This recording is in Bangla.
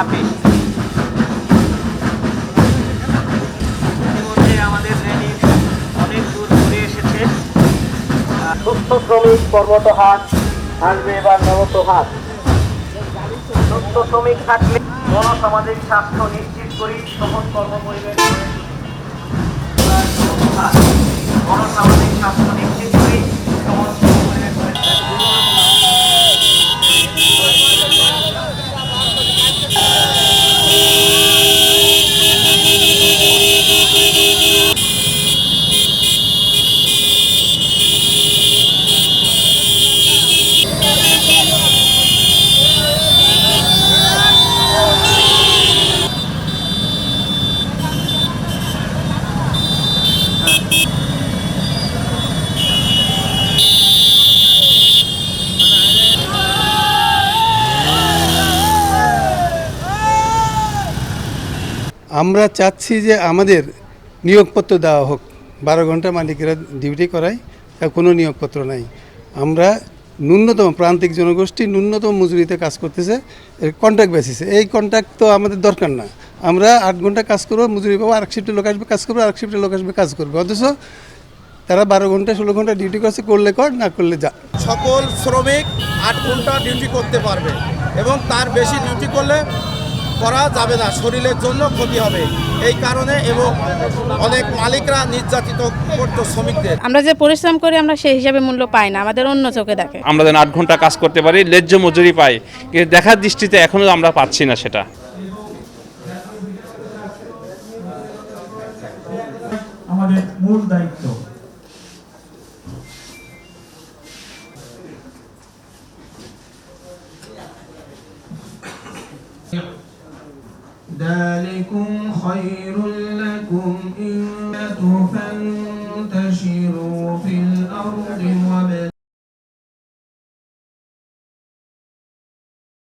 নাপিত। ইতিমধ্যে আমাদের র্যালি অনেক দূর ঘুরে এসেছে। সুস্থ শ্রমিক কর্মতহাট আসবে এবার নবতহাট। সুস্থ শ্রমিক থাকলে গণসামাজিক স্বাস্থ্য নিশ্চিত করি, সহজ কর্মপরিবেশ গড়ে তুলি। গণসামাজিক স্বাস্থ্য নিশ্চিত করি, সহজ কর্মপরিবেশ গড়ে তুলি। আমরা চাচ্ছি যে আমাদের নিয়োগপত্র দেওয়া হোক। 12 ঘন্টা মালিকেরা ডিউটি করায়, কোনো নিয়োগপত্র নাই। আমরা ন্যূনতম প্রান্তিক জনগোষ্ঠী ন্যূনতম মজুরিতে কাজ করতেছে, কন্ট্রাক্ট বেসিসে। এই কন্ট্রাক্ট তো আমাদের দরকার না। আমরা 8 ঘন্টা কাজ করবো, মজুরি পাবো, আরেক শিফটের লোক আসবে কাজ করবো, আরেক শিফটের লোক আসবে কাজ করবে। অথচ তারা 12 ঘন্টা 16 ঘন্টা ডিউটি করছে, করলে কর, না করলে যা। সকল শ্রমিক 8 ঘন্টা ডিউটি করতে পারবে এবং তার বেশি ডিউটি করলে করা যাবে না, শরীরের জন্য ক্ষতি হবে। এই কারণে এবং অনেক মালিকরা নির্যাতিত করতো শ্রমিকদের। আমরা যে পরিশ্রম করি আমরা সেই হিসাবে মূল্য পাই না, আমাদের অন্য চোখে দেখে। আমরা যেন 8 ঘন্টা কাজ করতে পারি, ন্যায্য মজুরি পাই, কিন্তু দেখার দৃষ্টিতে এখনো আমরা পাচ্ছি না সেটা। আমাদের মূল দায়িত্ব। ذلكم خير لكم إن تفنوا